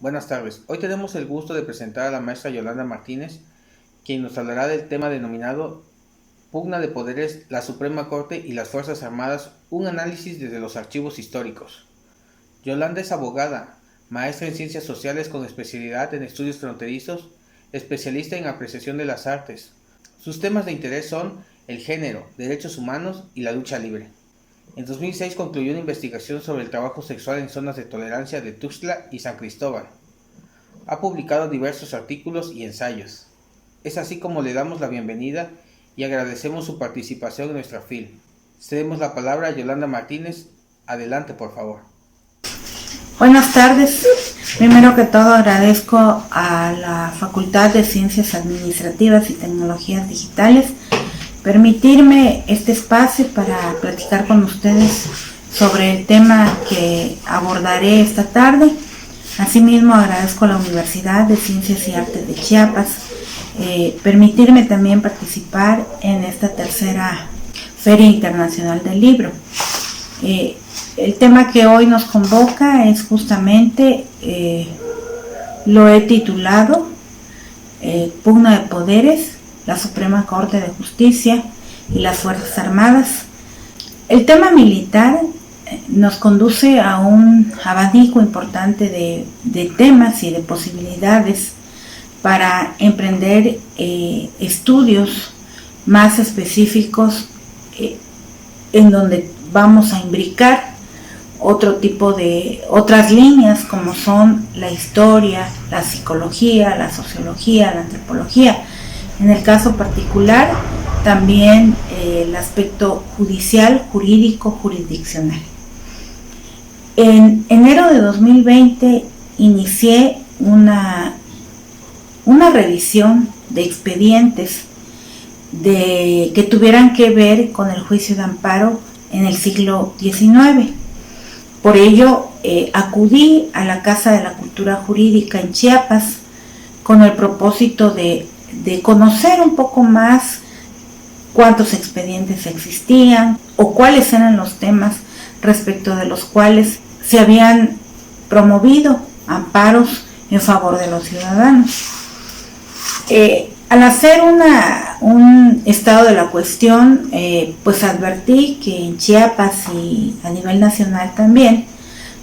Buenas tardes. Hoy tenemos el gusto de presentar a la maestra Yolanda Martínez, quien nos hablará del tema denominado Pugna de Poderes, la Suprema Corte y las Fuerzas Armadas, un análisis desde los archivos históricos. Yolanda es abogada, maestra en Ciencias Sociales con especialidad en estudios fronterizos, especialista en apreciación de las artes. Sus temas de interés son el género, derechos humanos y la lucha libre. En 2006 concluyó una investigación sobre el trabajo sexual en zonas de tolerancia de Tuxtla y San Cristóbal. Ha publicado diversos artículos y ensayos. Es así como le damos la bienvenida y agradecemos su participación en nuestra FIL. Cedemos la palabra a Yolanda Martínez. Adelante, por favor. Buenas tardes. Primero que todo agradezco a la Facultad de Ciencias Administrativas y Tecnologías Digitales permitirme este espacio para platicar con ustedes sobre el tema que abordaré esta tarde. Asimismo, agradezco a la Universidad de Ciencias y Artes de Chiapas permitirme también participar en esta tercera Feria Internacional del Libro. El tema que hoy nos convoca es justamente, lo he titulado Pugna de Poderes, la Suprema Corte de Justicia y las Fuerzas Armadas. El tema militar nos conduce a un abanico importante de temas y de posibilidades para emprender estudios más específicos en donde vamos a imbricar otras líneas como son la historia, la psicología, la sociología, la antropología. En el caso particular, también el aspecto judicial, jurídico, jurisdiccional. En enero de 2020 inicié una revisión de expedientes que tuvieran que ver con el juicio de amparo en el siglo XIX. Por ello, acudí a la Casa de la Cultura Jurídica en Chiapas con el propósito de conocer un poco más cuántos expedientes existían o cuáles eran los temas respecto de los cuales se habían promovido amparos en favor de los ciudadanos. Al hacer un estado de la cuestión, pues advertí que en Chiapas y a nivel nacional también,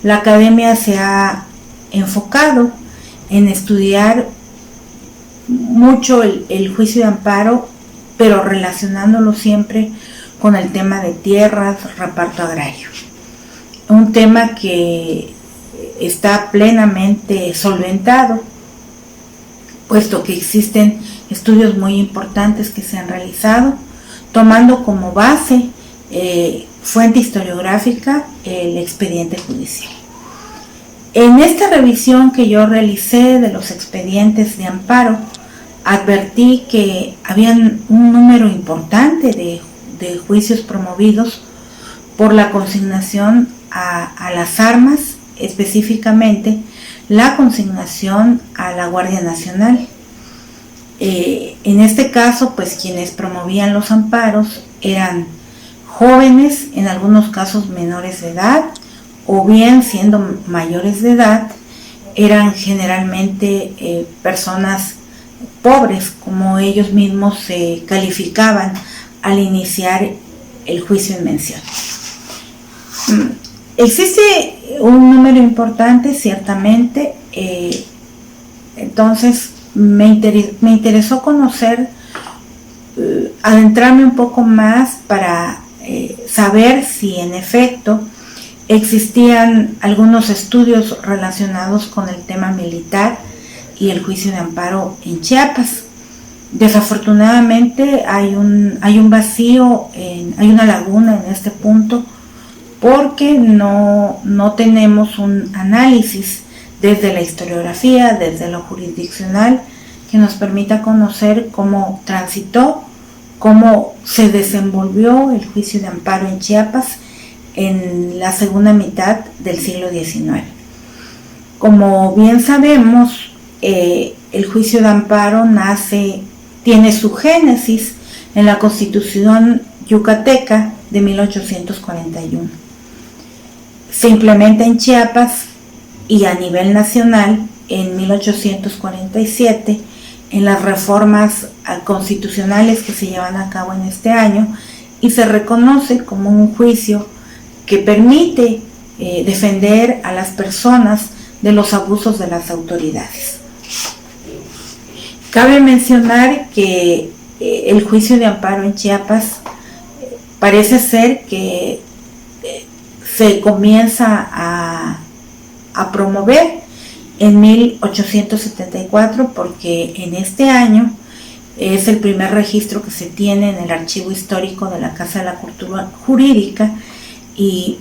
la academia se ha enfocado en estudiar mucho el juicio de amparo, pero relacionándolo siempre con el tema de tierras, reparto agrario. Un tema que está plenamente solventado, puesto que existen estudios muy importantes que se han realizado, tomando como base fuente historiográfica el expediente judicial. En esta revisión que yo realicé de los expedientes de amparo, advertí que habían un número importante de juicios promovidos por la consignación a las armas, específicamente la consignación a la Guardia Nacional. En este caso, pues quienes promovían los amparos eran jóvenes, en algunos casos menores de edad, o bien siendo mayores de edad, eran generalmente personas pobres, como ellos mismos se calificaban al iniciar el juicio en mención. Existe un número importante, ciertamente, entonces me interesó conocer, adentrarme un poco más para saber si en efecto existían algunos estudios relacionados con el tema militar y el juicio de amparo en Chiapas. Desafortunadamente hay un vacío, hay una laguna en este punto, porque no tenemos un análisis desde la historiografía, desde lo jurisdiccional, que nos permita conocer cómo transitó, cómo se desenvolvió el juicio de amparo en Chiapas en la segunda mitad del siglo XIX. Como bien sabemos, el juicio de amparo tiene su génesis en la Constitución yucateca de 1841. Se implementa en Chiapas y a nivel nacional en 1847 en las reformas constitucionales que se llevan a cabo en este año, y se reconoce como un juicio que permite defender a las personas de los abusos de las autoridades. Cabe mencionar que el juicio de amparo en Chiapas parece ser que se comienza a promover en 1874, porque en este año es el primer registro que se tiene en el archivo histórico de la Casa de la Cultura Jurídica, y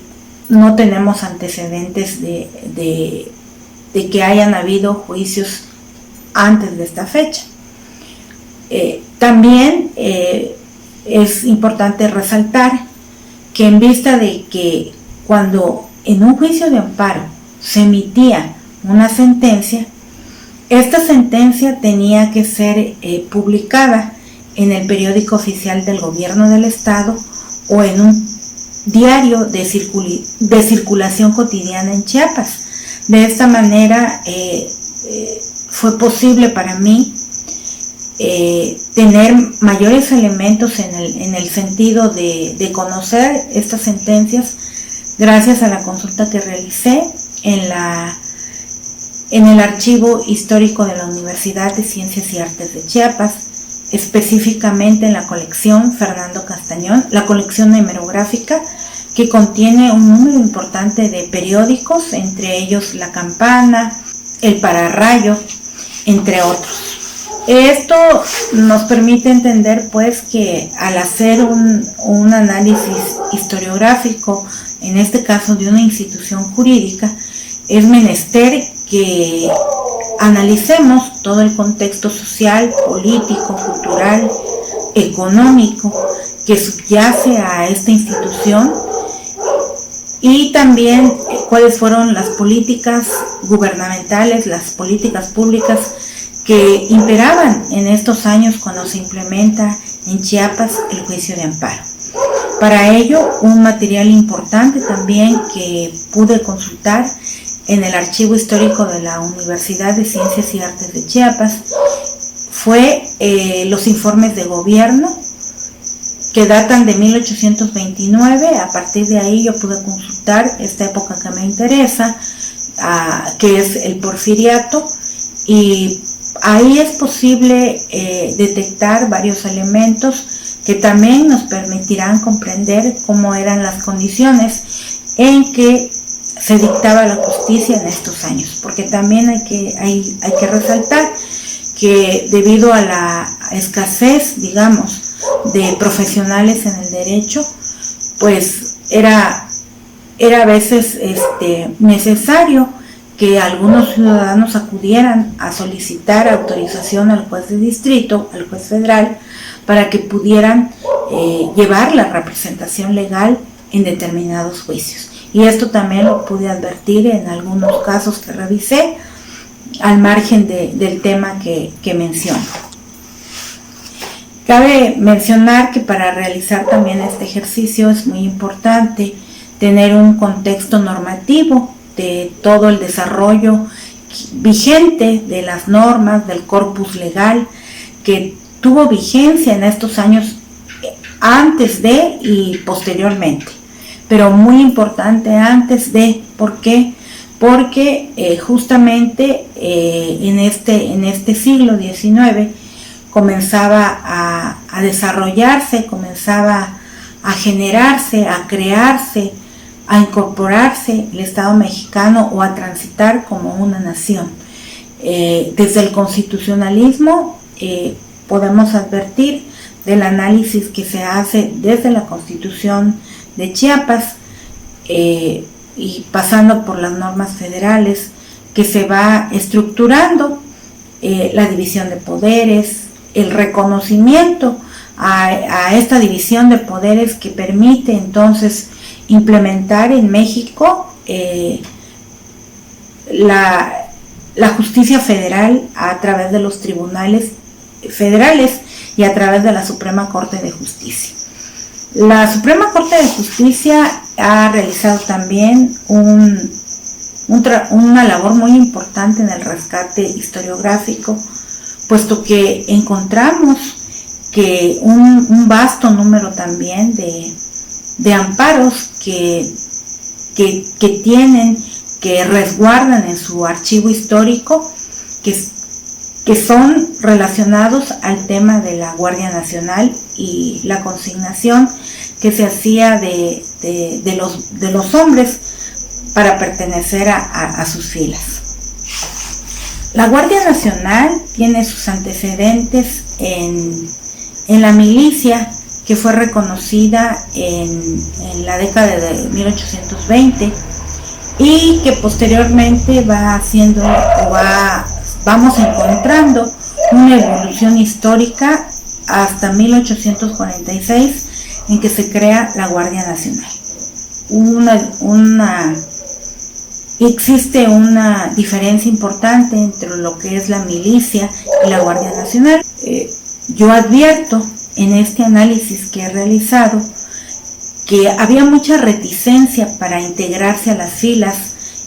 no tenemos antecedentes de que hayan habido juicios antes de esta fecha. También es importante resaltar que en vista de que cuando en un juicio de amparo se emitía una sentencia, esta sentencia tenía que ser publicada en el periódico oficial del gobierno del estado o en un diario de circulación cotidiana en Chiapas. De esta manera fue posible para mí tener mayores elementos en el sentido de conocer estas sentencias, gracias a la consulta que realicé en el archivo histórico de la Universidad de Ciencias y Artes de Chiapas, específicamente en la colección Fernando Castañón, la colección hemerográfica, que contiene un número importante de periódicos, entre ellos La Campana, El Pararrayo, entre otros. Esto nos permite entender pues que al hacer un análisis historiográfico, en este caso de una institución jurídica, es menester que analicemos todo el contexto social, político, cultural, económico que subyace a esta institución, y también cuáles fueron las políticas gubernamentales, las políticas públicas que imperaban en estos años cuando se implementa en Chiapas el juicio de amparo. Para ello, un material importante también que pude consultar en el archivo histórico de la Universidad de Ciencias y Artes de Chiapas fue los informes de gobierno que datan de 1829. A partir de ahí yo pude consultar esta época que me interesa, que es el porfiriato, y ahí es posible detectar varios elementos que también nos permitirán comprender cómo eran las condiciones en que se dictaba la justicia en estos años, porque también hay que resaltar que debido a la escasez, digamos, de profesionales en el derecho, pues era a veces necesario que algunos ciudadanos acudieran a solicitar autorización al juez de distrito, al juez federal, para que pudieran llevar la representación legal en determinados juicios. Y esto también lo pude advertir en algunos casos que revisé, al margen del tema que menciono. Cabe mencionar que para realizar también este ejercicio es muy importante tener un contexto normativo de todo el desarrollo vigente de las normas, del corpus legal que tuvo vigencia en estos años antes de y posteriormente, pero muy importante antes de. ¿Por qué? Porque justamente en este siglo XIX comenzaba a desarrollarse, comenzaba a generarse, a crearse, a incorporarse el Estado mexicano o a transitar como una nación. Desde el constitucionalismo podemos advertir del análisis que se hace desde la Constitución de Chiapas y pasando por las normas federales, que se va estructurando la división de poderes, el reconocimiento a esta división de poderes que permite entonces implementar en México la justicia federal a través de los tribunales federales y a través de la Suprema Corte de Justicia. La Suprema Corte de Justicia ha realizado también un una labor muy importante en el rescate historiográfico, puesto que encontramos que un vasto número también de amparos que tienen, que resguardan en su archivo histórico, que son relacionados al tema de la Guardia Nacional y la consignación que se hacía de los hombres para pertenecer a sus filas. La Guardia Nacional tiene sus antecedentes en la milicia, que fue reconocida en la década de 1820 y que posteriormente vamos encontrando una evolución histórica hasta 1846, en que se crea la Guardia Nacional. Existe una diferencia importante entre lo que es la milicia y la Guardia Nacional. Yo advierto en este análisis que he realizado que había mucha reticencia para integrarse a las filas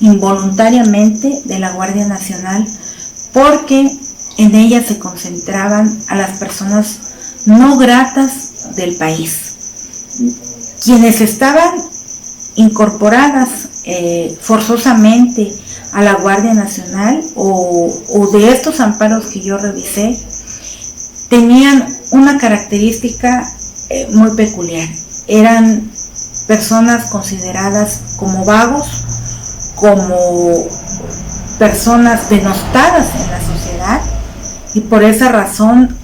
involuntariamente de la Guardia Nacional, porque en ella se concentraban a las personas no gratas del país, quienes estaban incorporadas forzosamente a la Guardia Nacional o de estos amparos que yo revisé, tenían una característica muy peculiar. Eran personas consideradas como vagos, como personas denostadas en la sociedad, y por esa razón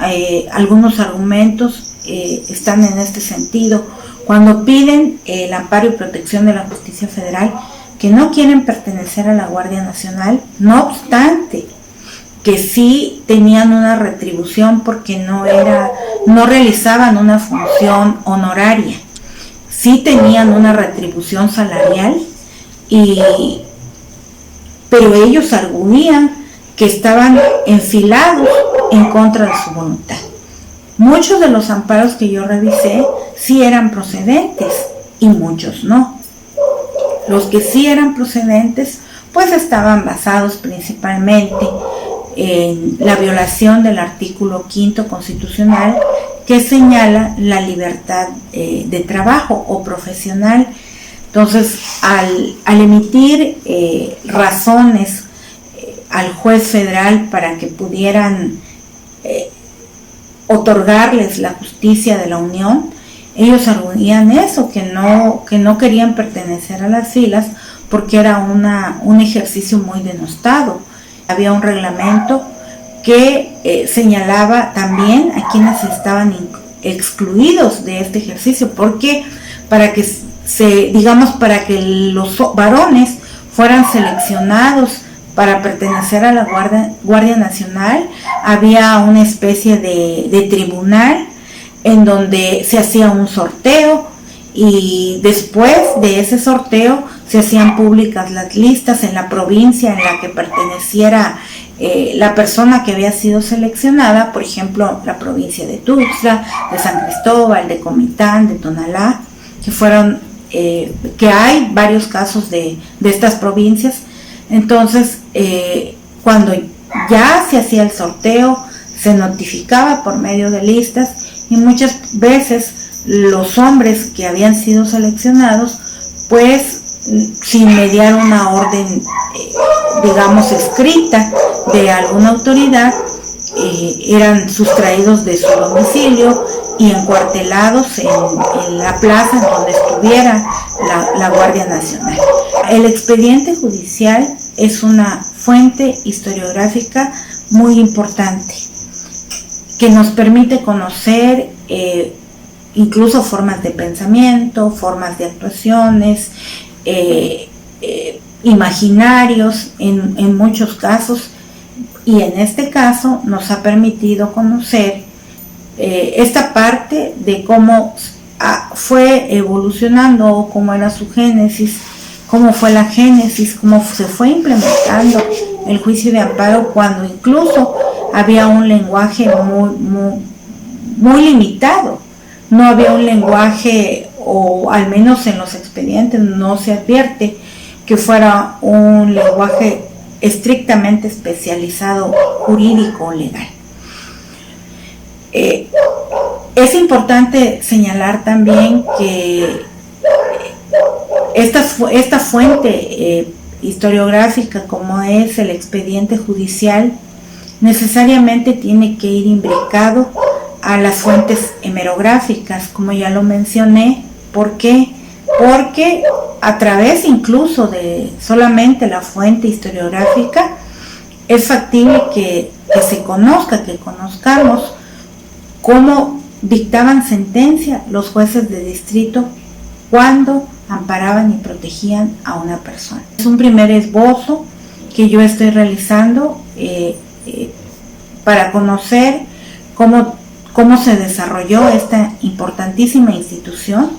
algunos argumentos están en este sentido cuando piden el amparo y protección de la justicia federal, que no quieren pertenecer a la Guardia Nacional, no obstante que sí tenían una retribución porque no realizaban una función honoraria, sí tenían una retribución salarial, pero ellos arguían que estaban enfilados en contra de su voluntad. Muchos de los amparos que yo revisé sí eran procedentes y muchos no. Los que sí eran procedentes pues estaban basados principalmente en la violación del artículo 5º constitucional, que señala la libertad de trabajo o profesional. Entonces, al emitir razones al juez federal para que pudieran otorgarles la justicia de la Unión, ellos arguían eso, que no querían pertenecer a las filas porque era un ejercicio muy denostado. Había un reglamento que señalaba también a quienes estaban excluidos de este ejercicio, porque para que los varones fueran seleccionados para pertenecer a la Guardia Nacional, había una especie de tribunal en donde se hacía un sorteo, y después de ese sorteo se hacían públicas las listas en la provincia en la que perteneciera la persona que había sido seleccionada, por ejemplo, la provincia de Tuxtla, de San Cristóbal, de Comitán, de Tonalá, que hay varios casos de estas provincias. Entonces, cuando ya se hacía el sorteo, se notificaba por medio de listas, y muchas veces los hombres que habían sido seleccionados, pues sin mediar una orden, escrita de alguna autoridad, eran sustraídos de su domicilio y encuartelados en la plaza en donde estuviera la Guardia Nacional. El expediente judicial es una fuente historiográfica muy importante que nos permite conocer incluso formas de pensamiento, formas de actuaciones, imaginarios en muchos casos, y en este caso nos ha permitido conocer esta parte de cómo fue evolucionando, cómo era su génesis, cómo fue la génesis, cómo se fue implementando el juicio de amparo, cuando incluso había un lenguaje muy limitado. No había un lenguaje, o al menos en los expedientes no se advierte que fuera un lenguaje estrictamente especializado, jurídico o legal. Es importante señalar también que esta fuente historiográfica, como es el expediente judicial, necesariamente tiene que ir imbricado a las fuentes hemerográficas, como ya lo mencioné. ¿Por qué? Porque a través incluso de solamente la fuente historiográfica es factible que se conozca, que conozcamos cómo dictaban sentencia los jueces de distrito cuando amparaban y protegían a una persona. Es un primer esbozo que yo estoy realizando para conocer cómo se desarrolló esta importantísima institución,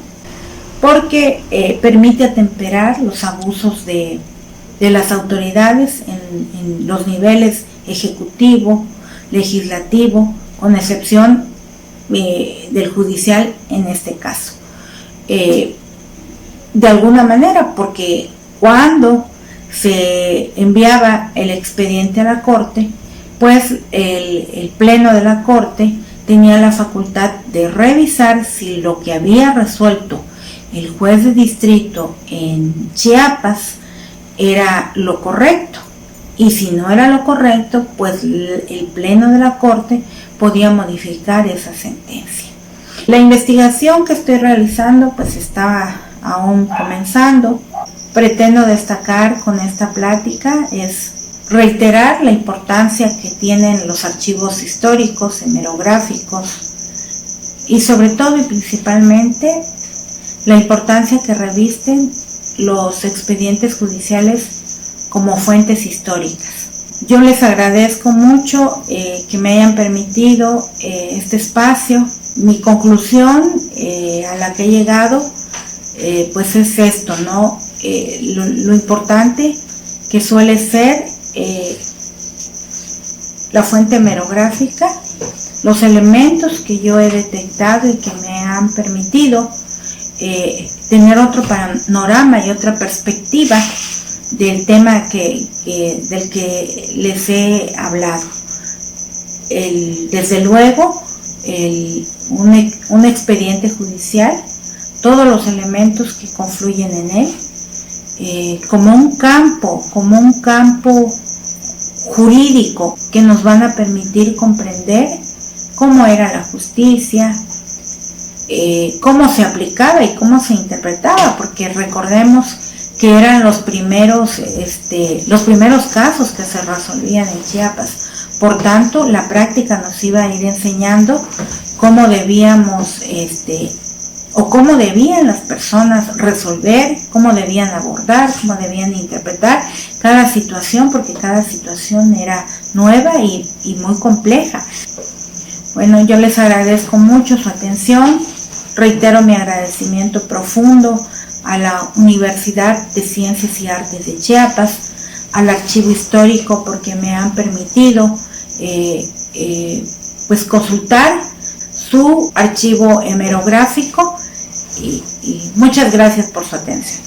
porque permite atemperar los abusos de las autoridades en los niveles ejecutivo, legislativo, con excepción del judicial en este caso. De alguna manera, porque cuando se enviaba el expediente a la Corte, pues el Pleno de la Corte tenía la facultad de revisar si lo que había resuelto el juez de distrito en Chiapas era lo correcto, y si no era lo correcto, pues el Pleno de la Corte podía modificar esa sentencia. La investigación que estoy realizando pues está aún comenzando. Pretendo destacar con esta plática es reiterar la importancia que tienen los archivos históricos, hemerográficos, y sobre todo y principalmente la importancia que revisten los expedientes judiciales como fuentes históricas. Yo les agradezco mucho que me hayan permitido este espacio. Mi conclusión a la que he llegado pues es esto, ¿no? Lo importante que suele ser la fuente hemerográfica, los elementos que yo he detectado y que me han permitido tener otro panorama y otra perspectiva del tema del que les he hablado. Desde luego, un expediente judicial, todos los elementos que confluyen en él, como un campo jurídico que nos van a permitir comprender cómo era la justicia, cómo se aplicaba y cómo se interpretaba, porque recordemos que eran los primeros casos que se resolvían en Chiapas. Por tanto, la práctica nos iba a ir enseñando cómo debíamos cómo debían las personas resolver, cómo debían abordar, cómo debían interpretar cada situación, porque cada situación era nueva y muy compleja. Bueno, yo les agradezco mucho su atención. Reitero mi agradecimiento profundo a la Universidad de Ciencias y Artes de Chiapas, al Archivo Histórico, porque me han permitido pues consultar su archivo hemerográfico, y muchas gracias por su atención.